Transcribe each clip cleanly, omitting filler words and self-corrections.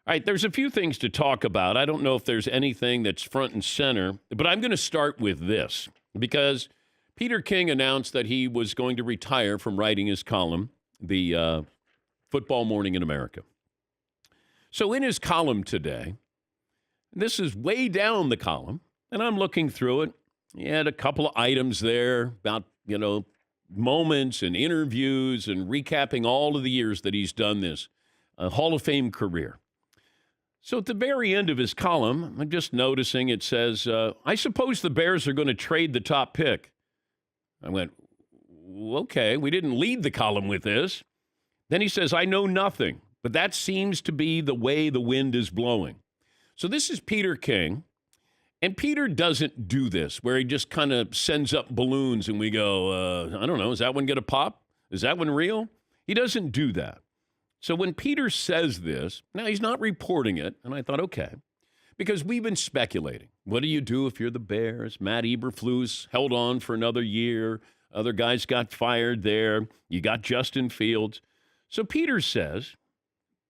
All right, there's a few things to talk about. I don't know if there's anything that's front and center, but I'm going to start with this because Peter King announced that he was going to retire from writing his column, the Football Morning in America. So in his column today, this is way down the column, and I'm looking through it. He had a couple of items there about, moments and interviews and recapping all of the years that he's done this Hall of Fame career. So at the very end of his column, I'm just noticing it says, I suppose the Bears are going to trade the top pick. I went, okay, we didn't lead the column with this. Then he says, I know nothing, but that seems to be the way the wind is blowing. So this is Peter King, and Peter doesn't do this, where he just kind of sends up balloons and we go, I don't know, is that one going to pop? Is that one real? He doesn't do that. So when Peter says this, now he's not reporting it, and I thought, okay, because we've been speculating. What do you do if you're the Bears? Matt Eberflus held on for another year. Other guys got fired there. You got Justin Fields. So Peter says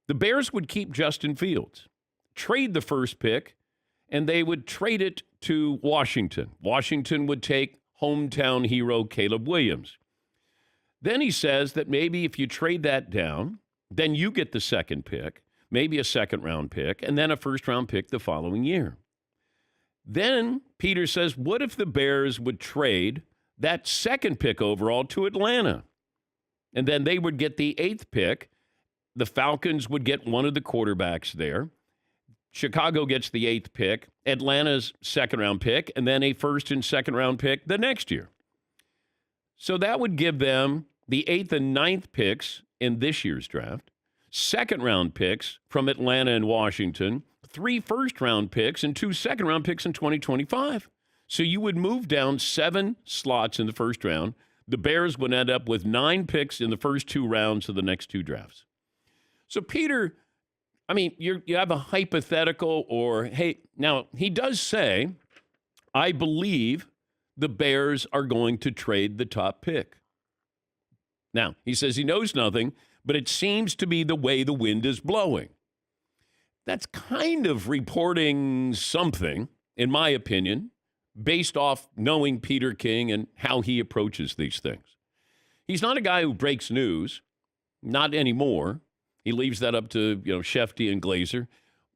the Bears would keep Justin Fields, trade the first pick, and they would trade it to Washington. Washington would take hometown hero Caleb Williams. Then he says that maybe if you trade that down, then you get the second pick, maybe a second-round pick, and then a first-round pick the following year. Then Peter says, what if the Bears would trade that second pick overall to Atlanta? And then they would get the 8th pick. The Falcons would get one of the quarterbacks there. Chicago gets the 8th pick, Atlanta's second-round pick, and then a first and second-round pick the next year. So that would give them the 8th and 9th picks in this year's draft, second-round picks from Atlanta and Washington, 3 first-round picks, and 2 second-round picks in 2025. So you would move down 7 slots in the first round. The Bears would end up with 9 picks in the first 2 rounds of the next 2 drafts. So Peter, you have a hypothetical or, hey, now he does say, I believe the Bears are going to trade the top pick. Now, he says he knows nothing, but it seems to be the way the wind is blowing. That's kind of reporting something, in my opinion, based off knowing Peter King and how he approaches these things. He's not a guy who breaks news, not anymore. He leaves that up to, Shefty and Glazer.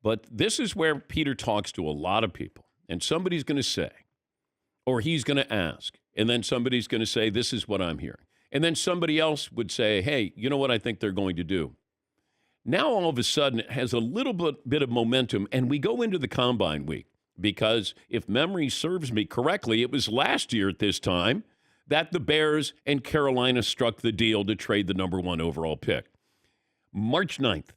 But this is where Peter talks to a lot of people, and somebody's going to say, or he's going to ask, and then somebody's going to say, this is what I'm hearing. And then somebody else would say, hey, you know what I think they're going to do? Now, all of a sudden, it has a little bit of momentum, and we go into the Combine week because if memory serves me correctly, it was last year at this time that the Bears and Carolina struck the deal to trade the number 1 overall pick. March 9th.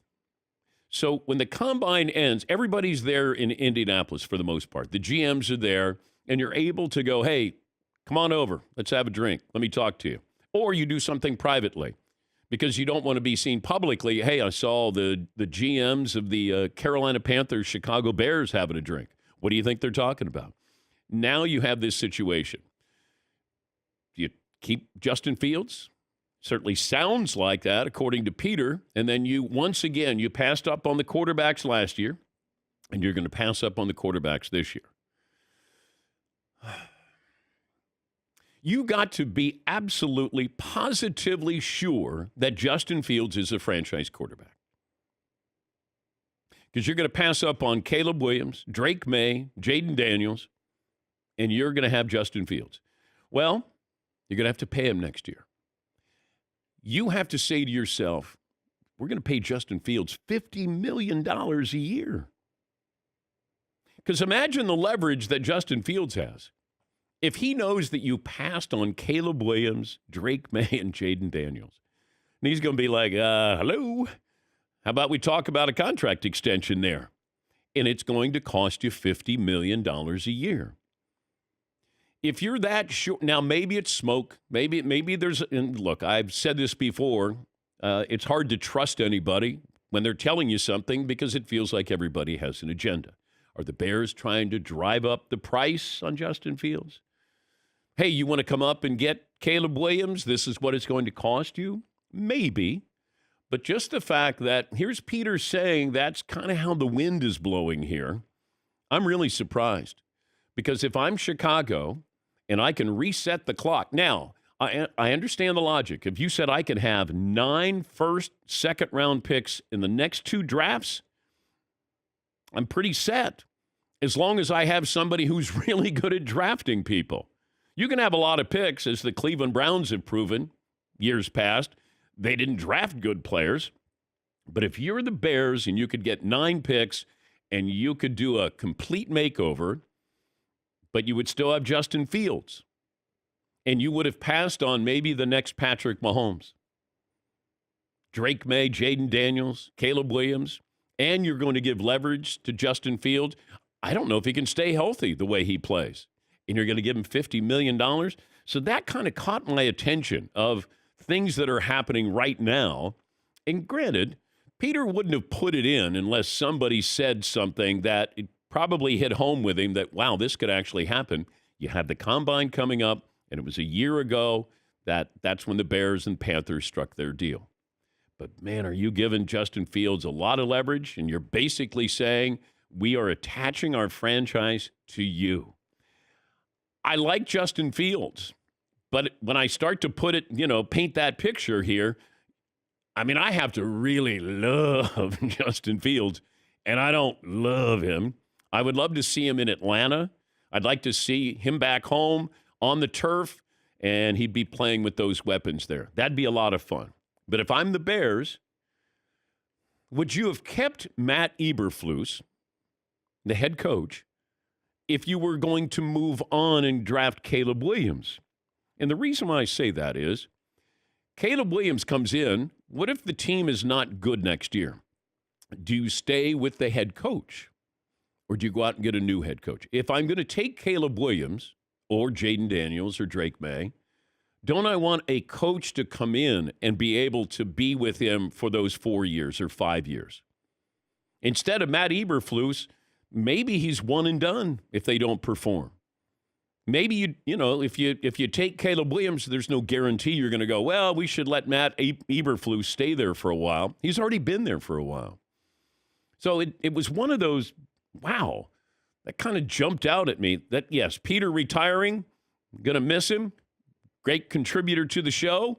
So when the Combine ends, everybody's there in Indianapolis for the most part. The GMs are there, and you're able to go, hey, come on over. Let's have a drink. Let me talk to you. Or you do something privately because you don't want to be seen publicly. Hey, I saw the GMs of the Carolina Panthers, Chicago Bears having a drink. What do you think they're talking about? Now you have this situation. Do you keep Justin Fields? Certainly sounds like that, according to Peter. And then you passed up on the quarterbacks last year, and you're going to pass up on the quarterbacks this year. You got to be absolutely, positively sure that Justin Fields is a franchise quarterback. Because you're going to pass up on Caleb Williams, Drake May, Jaden Daniels, and you're going to have Justin Fields. Well, you're going to have to pay him next year. You have to say to yourself, we're going to pay Justin Fields $50 million a year. Because imagine the leverage that Justin Fields has. If he knows that you passed on Caleb Williams, Drake May, and Jaden Daniels, and he's going to be like, hello, how about we talk about a contract extension there? And it's going to cost you $50 million a year. If you're that sure, now maybe it's smoke, maybe there's, and look, I've said this before, it's hard to trust anybody when they're telling you something because it feels like everybody has an agenda. Are the Bears trying to drive up the price on Justin Fields? Hey, you want to come up and get Caleb Williams? This is what it's going to cost you? Maybe. But just the fact that here's Peter saying that's kind of how the wind is blowing here, I'm really surprised. Because if I'm Chicago and I can reset the clock. Now, I understand the logic. If you said I could have 9 first, second round picks in the next 2 drafts, I'm pretty set. As long as I have somebody who's really good at drafting people. You can have a lot of picks, as the Cleveland Browns have proven years past. They didn't draft good players. But if you're the Bears and you could get 9 picks and you could do a complete makeover, but you would still have Justin Fields, and you would have passed on maybe the next Patrick Mahomes, Drake May, Jaden Daniels, Caleb Williams, and you're going to give leverage to Justin Fields. I don't know if he can stay healthy the way he plays. And you're going to give him $50 million. So that kind of caught my attention of things that are happening right now. And granted, Peter wouldn't have put it in unless somebody said something that it probably hit home with him that, wow, this could actually happen. You had the combine coming up, and it was a year ago that's when the Bears and Panthers struck their deal. But, man, are you giving Justin Fields a lot of leverage? And you're basically saying we are attaching our franchise to you. I like Justin Fields, but when I start to put it, paint that picture here, I mean, I have to really love Justin Fields, and I don't love him. I would love to see him in Atlanta. I'd like to see him back home on the turf, and he'd be playing with those weapons there. That'd be a lot of fun. But if I'm the Bears, would you have kept Matt Eberflus, the head coach, if you were going to move on and draft Caleb Williams? And the reason why I say that is Caleb Williams comes in. What if the team is not good next year? Do you stay with the head coach, or do you go out and get a new head coach? If I'm going to take Caleb Williams or Jaden Daniels or Drake May, don't I want a coach to come in and be able to be with him for those 4 years or 5 years? Instead of Matt Eberflus, maybe he's one and done if they don't perform. Maybe, if you take Caleb Williams, there's no guarantee you're going to go, well, we should let Matt Eberflus stay there for a while. He's already been there for a while. So it was one of those, wow, that kind of jumped out at me that, yes, Peter retiring, going to miss him, great contributor to the show.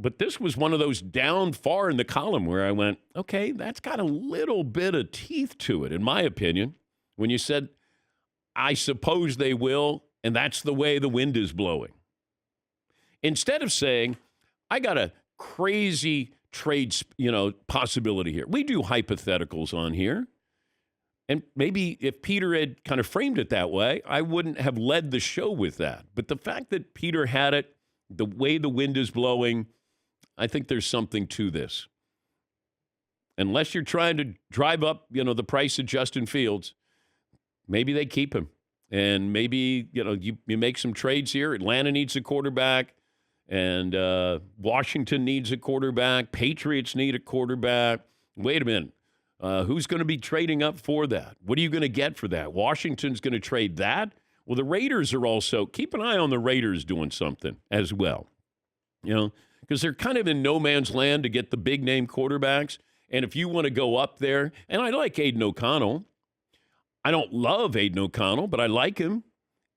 But this was one of those down far in the column where I went, okay, that's got a little bit of teeth to it, in my opinion. When you said, I suppose they will, and that's the way the wind is blowing. Instead of saying, I got a crazy trade, possibility here. We do hypotheticals on here. And maybe if Peter had kind of framed it that way, I wouldn't have led the show with that. But the fact that Peter had it, the way the wind is blowing, I think there's something to this. Unless you're trying to drive up, the price of Justin Fields, maybe they keep him. And maybe, you make some trades here. Atlanta needs a quarterback, and Washington needs a quarterback. Patriots need a quarterback. Wait a minute. Who's going to be trading up for that? What are you going to get for that? Washington's going to trade that? Well, the Raiders are also, keep an eye on the Raiders doing something as well. Because they're kind of in no man's land to get the big-name quarterbacks. And if you want to go up there, and I like Aiden O'Connell. I don't love Aiden O'Connell, but I like him.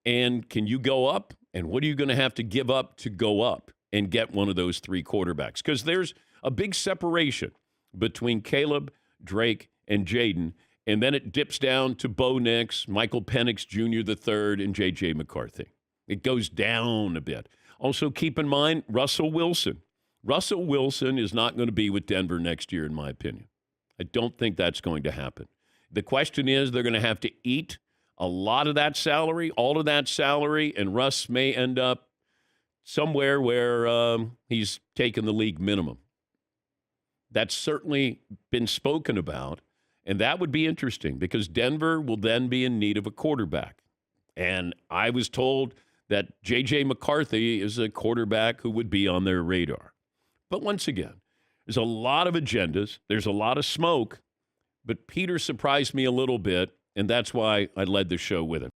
And can you go up? And what are you going to have to give up to go up and get one of those 3 quarterbacks? Because there's a big separation between Caleb, Drake, and Jaden. And then it dips down to Bo Nix, Michael Penix Jr. III, and J.J. McCarthy. It goes down a bit. Also, keep in mind, Russell Wilson. Russell Wilson is not going to be with Denver next year, in my opinion. I don't think that's going to happen. The question is, they're going to have to eat a lot of that salary, all of that salary, and Russ may end up somewhere where he's taken the league minimum. That's certainly been spoken about, and that would be interesting because Denver will then be in need of a quarterback. And I was told that J.J. McCarthy is a quarterback who would be on their radar. But once again, there's a lot of agendas. There's a lot of smoke. But Peter surprised me a little bit, and that's why I led the show with him.